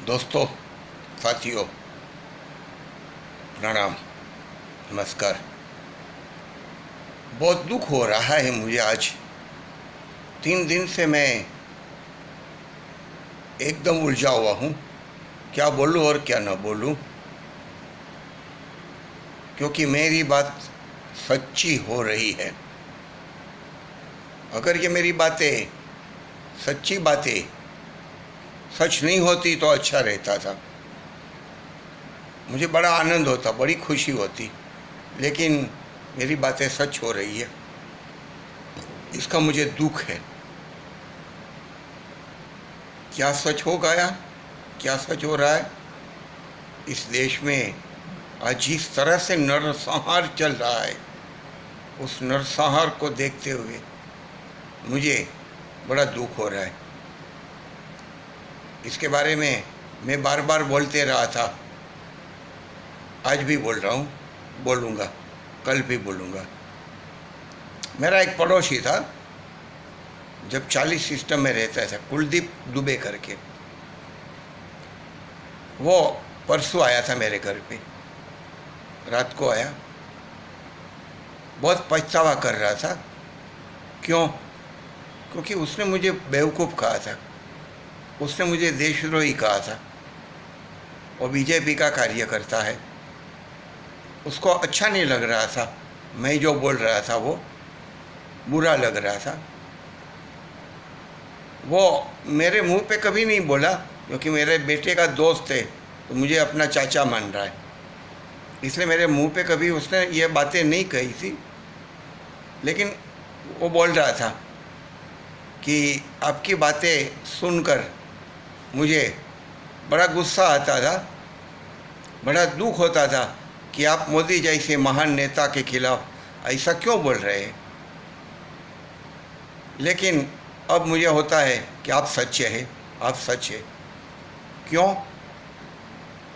दोस्तों, साथियों, प्रणाम, नमस्कार। बहुत दुख हो रहा है मुझे। आज 3 दिन से मैं एकदम उलझा हुआ हूँ, क्या बोलूँ और क्या ना बोलूँ, क्योंकि मेरी बात सच्ची हो रही है। अगर ये मेरी बातें सच्ची बातें सच नहीं होती तो अच्छा रहता था, मुझे बड़ा आनंद होता, बड़ी खुशी होती। लेकिन मेरी बातें सच हो रही है, इसका मुझे दुख है। क्या सच हो गया, क्या सच हो रहा है इस देश में? आज जिस तरह से नरसंहार चल रहा है, उस नरसंहार को देखते हुए मुझे बड़ा दुख हो रहा है। इसके बारे में मैं बार बार बोलते रहा था, आज भी बोल रहा हूँ, बोलूँगा, कल भी बोलूँगा। मेरा एक पड़ोसी था, जब 40 सिस्टम में रहता था, कुलदीप दुबे करके। वो परसों आया था मेरे घर पे, रात को आया। बहुत पछतावा कर रहा था। क्यों? क्योंकि उसने मुझे बेवकूफ़ कहा था, उसने मुझे देशद्रोही कहा था। वो बीजेपी का कार्यकर्ता है, उसको अच्छा नहीं लग रहा था, मैं जो बोल रहा था वो बुरा लग रहा था। वो मेरे मुंह पे कभी नहीं बोला, क्योंकि मेरे बेटे का दोस्त है तो मुझे अपना चाचा मान रहा है, इसलिए मेरे मुंह पे कभी उसने ये बातें नहीं कही थी। लेकिन वो बोल रहा था कि आपकी बातें सुनकर मुझे बड़ा गुस्सा आता था, बड़ा दुख होता था कि आप मोदी जैसे महान नेता के खिलाफ ऐसा क्यों बोल रहे हैं। लेकिन अब मुझे होता है कि आप सच्चे हैं, आप सच है। क्यों?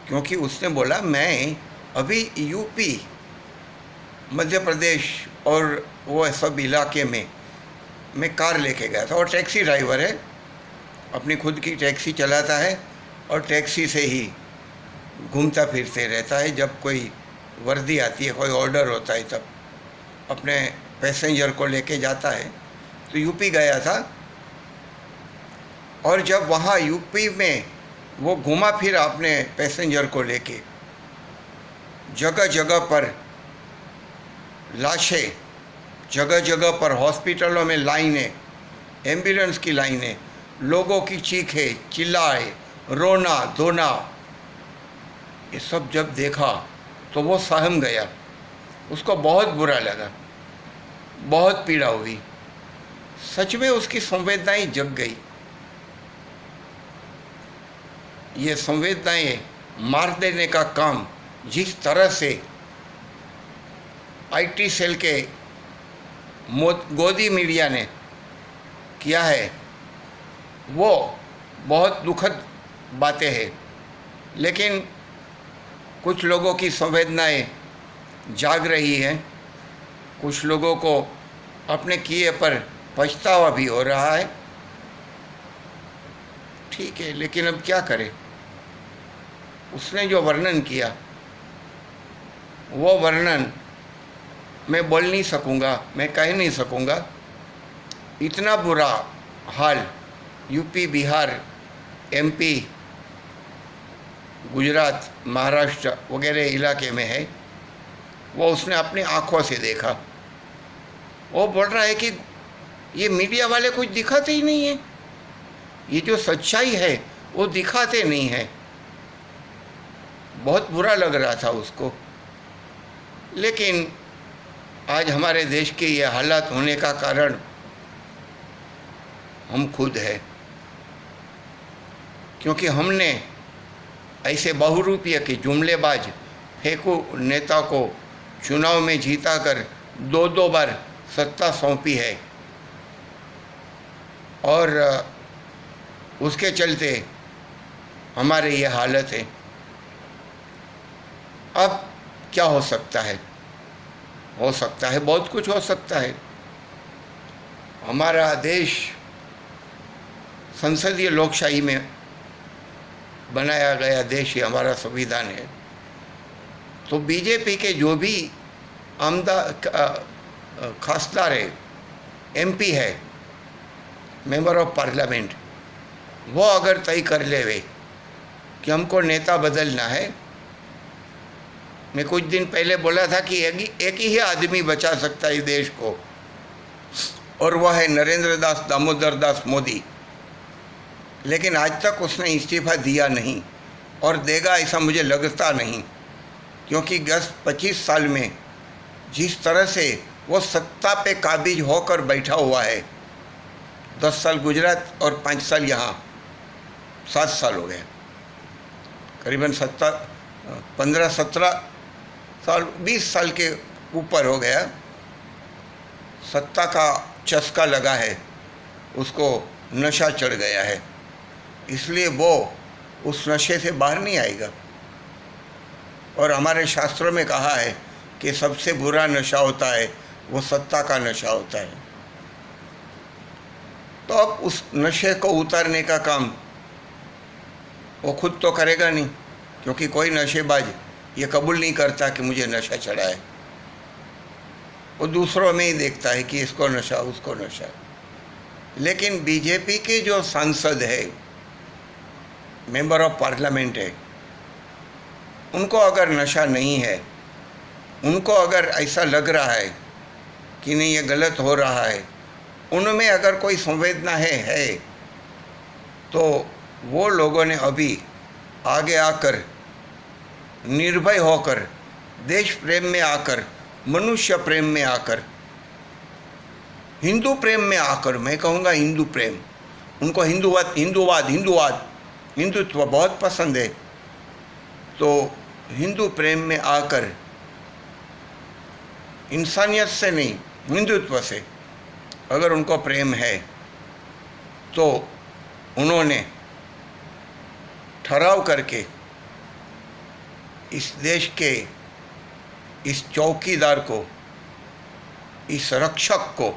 क्योंकि उसने बोला मैं अभी यूपी, मध्य प्रदेश और वो सब इलाके में मैं कार लेके गया था। और टैक्सी ड्राइवर है, अपनी खुद की टैक्सी चलाता है और टैक्सी से ही घूमता फिरते रहता है। जब कोई वर्दी आती है, कोई ऑर्डर होता है, तब अपने पैसेंजर को लेके जाता है। तो यूपी गया था, और जब वहाँ यूपी में वो घुमा फिरा अपने पैसेंजर को लेके, जगह जगह पर लाशें, जगह जगह पर हॉस्पिटलों में लाइनें, एम्बुलेंस की लाइनें, लोगों की चीखें, चिल्लाए, रोना धोना, ये सब जब देखा तो वो सहम गया। उसको बहुत बुरा लगा, बहुत पीड़ा हुई। सच में उसकी संवेदनाएं जग गई। ये संवेदनाएं मार देने का काम जिस तरह से आईटी सेल के गोदी मीडिया ने किया है, वो बहुत दुखद बातें हैं। लेकिन कुछ लोगों की संवेदनाएं जाग रही हैं, कुछ लोगों को अपने किए पर पछतावा भी हो रहा है। ठीक है, लेकिन अब क्या करें? उसने जो वर्णन किया, वो वर्णन मैं बोल नहीं सकूँगा, मैं कह नहीं सकूँगा। इतना बुरा हाल यूपी, बिहार, एमपी, गुजरात, महाराष्ट्र वगैरह इलाके में है, वो उसने अपनी आँखों से देखा। वो बोल रहा है कि ये मीडिया वाले कुछ दिखाते ही नहीं है, ये जो सच्चाई है वो दिखाते नहीं है। बहुत बुरा लग रहा था उसको। लेकिन आज हमारे देश के ये हालात होने का कारण हम खुद हैं, क्योंकि हमने ऐसे बहुरूपीय के जुमलेबाज फेंकू नेता को चुनाव में जीता कर 2-2 बार सत्ता सौंपी है, और उसके चलते हमारे ये हालत है। अब क्या हो सकता है? हो सकता है बहुत कुछ हो सकता है। हमारा देश संसदीय लोकशाही में बनाया गया देश ही हमारा संविधान है। तो बीजेपी के जो भी आमदा खासदार है, एमपी है, मेंबर ऑफ पार्लियामेंट, वो अगर तय कर लेवे कि हमको नेता बदलना है। मैं कुछ दिन पहले बोला था कि एक ही आदमी बचा सकता है देश को, और वह है नरेंद्र दास दामोदर दास मोदी। लेकिन आज तक उसने इस्तीफा दिया नहीं और देगा ऐसा मुझे लगता नहीं, क्योंकि गत 25 साल में जिस तरह से वो सत्ता पे काबिज होकर बैठा हुआ है, 10 साल गुजरात और 5 साल यहाँ, 7 साल हो गए, करीबन 15-17 साल, 20 साल के ऊपर हो गया। सत्ता का चस्का लगा है, उसको नशा चढ़ गया है, इसलिए वो उस नशे से बाहर नहीं आएगा। और हमारे शास्त्रों में कहा है कि सबसे बुरा नशा होता है वो सत्ता का नशा होता है। तो अब उस नशे को उतारने का काम वो खुद तो करेगा नहीं, क्योंकि कोई नशेबाज ये कबूल नहीं करता कि मुझे नशा चढ़ा है। वो दूसरों में ही देखता है कि इसको नशा, उसको नशा। लेकिन बीजेपी के जो सांसद है, मेंबर ऑफ पार्लियामेंट है, उनको अगर नशा नहीं है, उनको अगर ऐसा लग रहा है कि नहीं ये गलत हो रहा है, उनमें अगर कोई संवेदना है तो वो लोगों ने अभी आगे आकर, निर्भय होकर, देश प्रेम में आकर, मनुष्य प्रेम में आकर, हिंदू प्रेम में आकर, मैं कहूँगा हिंदू प्रेम, उनको हिंदुत्व बहुत पसंद है, तो हिंदू प्रेम में आकर, इंसानियत से नहीं हिंदुत्व से अगर उनको प्रेम है, तो उन्होंने ठहराव करके इस देश के इस चौकीदार को, इस रक्षक को,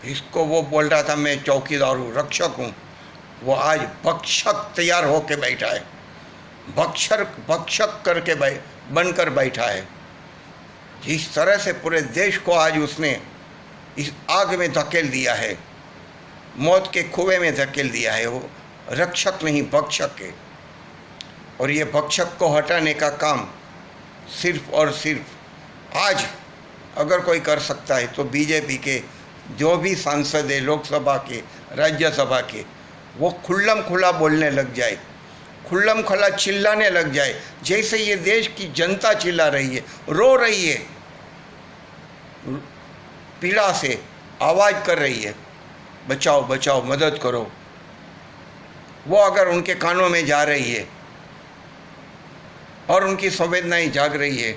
इसको वो बोल रहा था मैं चौकीदार हूँ, रक्षक हूँ, वो आज भक्षक तैयार होके बैठा है, भक्षक करके बनकर बैठा है। जिस तरह से पूरे देश को आज उसने इस आग में धकेल दिया है, मौत के कुएं में धकेल दिया है, वो रक्षक नहीं भक्षक है। और ये भक्षक को हटाने का काम सिर्फ और सिर्फ आज अगर कोई कर सकता है तो बीजेपी के जो भी सांसद है, लोकसभा के, राज्यसभा के, वो खुल्लम खुला बोलने लग जाए, खुल्लम खुला चिल्लाने लग जाए, जैसे ये देश की जनता चिल्ला रही है, रो रही है, पीड़ा से आवाज़ कर रही है, बचाओ बचाओ, मदद करो। वो अगर उनके कानों में जा रही है और उनकी संवेदनाएं जाग रही है,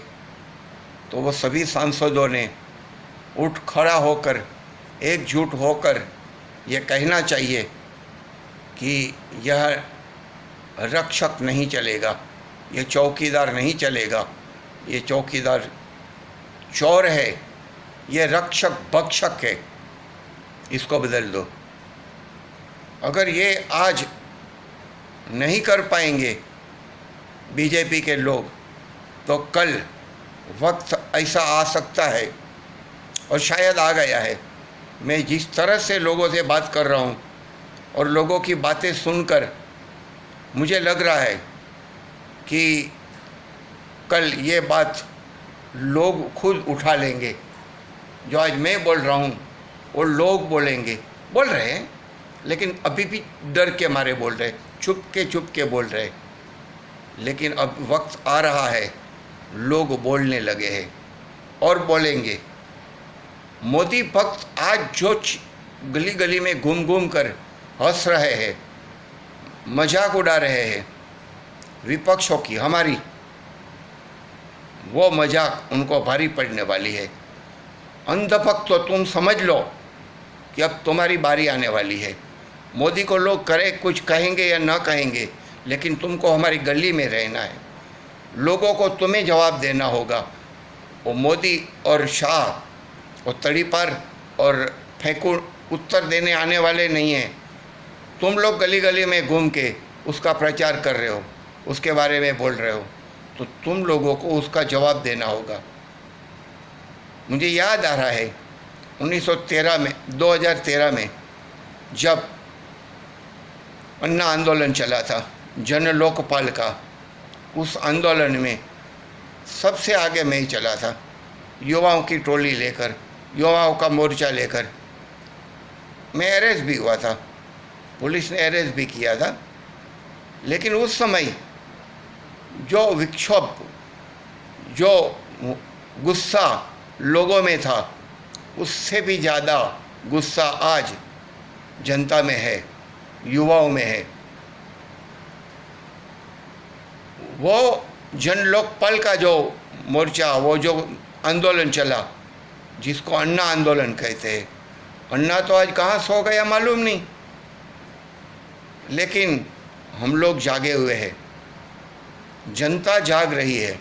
तो वो सभी सांसदों ने उठ खड़ा होकर, एकजुट होकर ये कहना चाहिए कि यह रक्षक नहीं चलेगा, ये चौकीदार नहीं चलेगा, ये चौकीदार चोर है, ये रक्षक भक्षक है, इसको बदल दो। अगर ये आज नहीं कर पाएंगे बीजेपी के लोग, तो कल वक्त ऐसा आ सकता है, और शायद आ गया है। मैं जिस तरह से लोगों से बात कर रहा हूँ और लोगों की बातें सुनकर मुझे लग रहा है कि कल ये बात लोग खुद उठा लेंगे। जो आज मैं बोल रहा हूँ वो लोग बोल रहे हैं, लेकिन अभी भी डर के मारे बोल रहे, छुप के बोल रहे। लेकिन अब वक्त आ रहा है, लोग बोलने लगे हैं और बोलेंगे। मोदी भक्त आज जो गली गली में घूम कर हंस रहे हैं, मजाक उड़ा रहे हैं विपक्षों की, हमारी, वो मजाक उनको भारी पड़ने वाली है। अंधभक्त तो तुम समझ लो कि अब तुम्हारी बारी आने वाली है। मोदी को लोग करे कुछ कहेंगे या ना कहेंगे, लेकिन तुमको हमारी गली में रहना है, लोगों को तुम्हें जवाब देना होगा। वो मोदी और शाह वो तड़ीपार और फेंकू उत्तर देने आने वाले नहीं हैं। तुम लोग गली गली में घूम के उसका प्रचार कर रहे हो, उसके बारे में बोल रहे हो, तो तुम लोगों को उसका जवाब देना होगा। मुझे याद आ रहा है 1913 में 2013 में जब अन्ना आंदोलन चला था जन लोकपाल का, उस आंदोलन में सबसे आगे मैं ही चला था, युवाओं की टोली लेकर, युवाओं का मोर्चा लेकर। मैं अरेस्ट भी हुआ था, पुलिस ने अरेस्ट भी किया था, लेकिन उस समय जो विक्षोभ, जो गुस्सा लोगों में था, उससे भी ज़्यादा गुस्सा आज जनता में है, युवाओं में है। वो जन लोकपाल का जो मोर्चा, वो जो आंदोलन चला, जिसको अन्ना आंदोलन कहते हैं, अन्ना तो आज कहाँ सो गया मालूम नहीं, लेकिन हम लोग जागे हुए हैं, जनता जाग रही है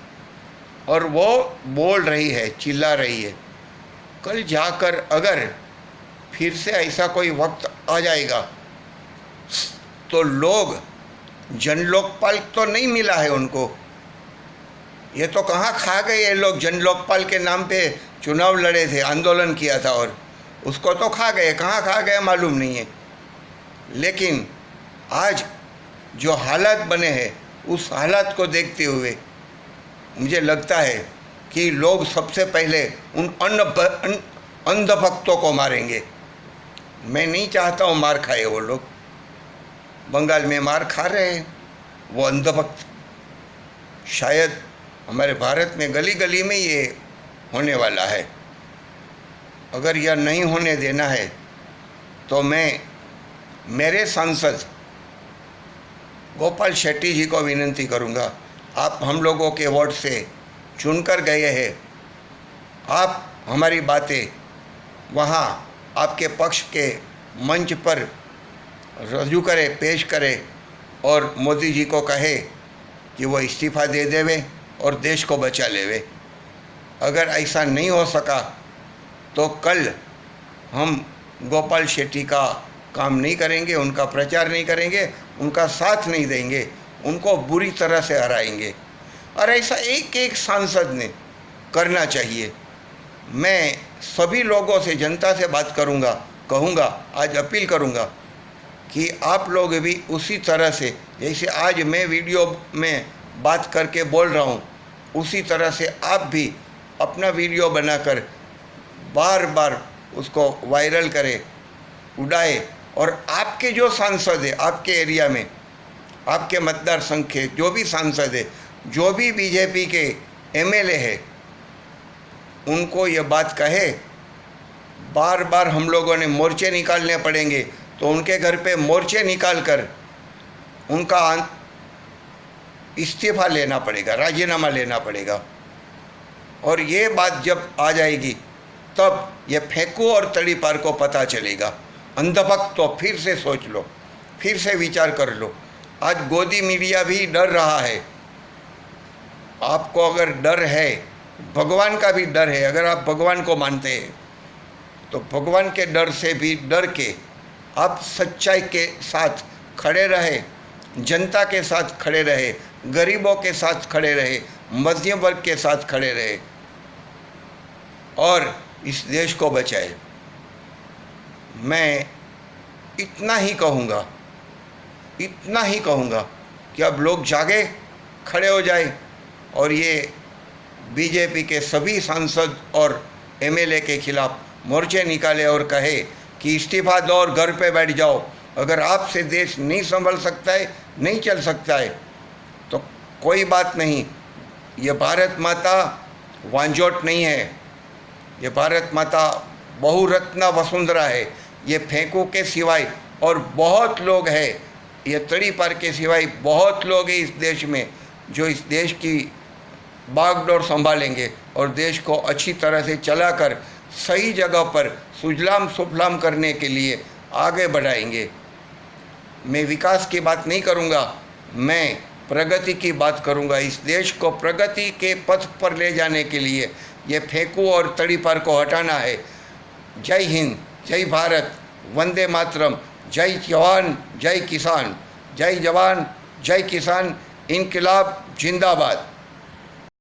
और वो बोल रही है, चिल्ला रही है। कल जाकर अगर फिर से ऐसा कोई वक्त आ जाएगा तो लोग, जन लोकपाल तो नहीं मिला है उनको, ये तो कहाँ खा गए ये लोग। जन लोकपाल के नाम पे चुनाव लड़े थे, आंदोलन किया था और उसको तो खा गए, कहाँ खा गए मालूम नहीं है। लेकिन आज जो हालात बने हैं, उस हालात को देखते हुए मुझे लगता है कि लोग सबसे पहले उन अंधभक्तों को मारेंगे। मैं नहीं चाहता हूँ मार खाए वो लोग, बंगाल में मार खा रहे हैं वो अंधभक्त। शायद हमारे भारत में गली गली में ये होने वाला है। अगर यह नहीं होने देना है तो मैं मेरे सांसद गोपाल शेट्टी जी को विनती करूंगा, आप हम लोगों के वोट से चुनकर गए हैं, आप हमारी बातें वहाँ आपके पक्ष के मंच पर रजू करें, पेश करें और मोदी जी को कहे कि वो इस्तीफ़ा दे देवे और देश को बचा लेवे। अगर ऐसा नहीं हो सका तो कल हम गोपाल शेट्टी का काम नहीं करेंगे, उनका प्रचार नहीं करेंगे, उनका साथ नहीं देंगे, उनको बुरी तरह से हराएंगे। और ऐसा एक एक सांसद ने करना चाहिए। मैं सभी लोगों से, जनता से बात करूंगा, कहूंगा, आज अपील करूंगा कि आप लोग भी उसी तरह से, जैसे आज मैं वीडियो में बात करके बोल रहा हूं, उसी तरह से आप भी अपना वीडियो बनाकर बार बार उसको वायरल करें, उड़ाए। और आपके जो सांसद है, आपके एरिया में, आपके मतदार संघ के जो भी सांसद है, जो भी बीजेपी के एमएलए है, उनको ये बात कहे। बार बार हम लोगों ने मोर्चे निकालने पड़ेंगे तो उनके घर पे मोर्चे निकाल कर उनका इस्तीफा लेना पड़ेगा, राजीनामा लेना पड़ेगा। और ये बात जब आ जाएगी तब ये फेंकू और तड़ी पार को पता चलेगा। अंधभक्त तो फिर से सोच लो, फिर से विचार कर लो। आज गोदी मीडिया भी डर रहा है। आपको अगर डर है, भगवान का भी डर है, अगर आप भगवान को मानते हैं तो भगवान के डर से भी डर के आप सच्चाई के साथ खड़े रहे, जनता के साथ खड़े रहे, गरीबों के साथ खड़े रहे, मध्यम वर्ग के साथ खड़े रहे और इस देश को बचाए। मैं इतना ही कहूँगा कि अब लोग जागे, खड़े हो जाए और ये बीजेपी के सभी सांसद और एमएलए के खिलाफ मोर्चे निकाले और कहे कि इस्तीफा दो और घर पे बैठ जाओ। अगर आपसे देश नहीं संभल सकता है, नहीं चल सकता है तो कोई बात नहीं। ये भारत माता वांझोट नहीं है, ये भारत माता बहुरत्ना वसुंधरा है। ये फेंकू के सिवाय और बहुत लोग हैं, ये तड़ी पार के सिवाय बहुत लोग हैं इस देश में जो इस देश की बागडोर संभालेंगे और देश को अच्छी तरह से चलाकर सही जगह पर सुजलाम सुफलाम करने के लिए आगे बढ़ाएंगे। मैं विकास की बात नहीं करूँगा, मैं प्रगति की बात करूँगा। इस देश को प्रगति के पथ पर ले जाने के लिए ये फेंकू और तड़ी पार को हटाना है। जय हिंद, जय भारत, वंदे मातरम, जय जवान, जय किसान। जय जवान जय किसान, इनकलाब जिंदाबाद।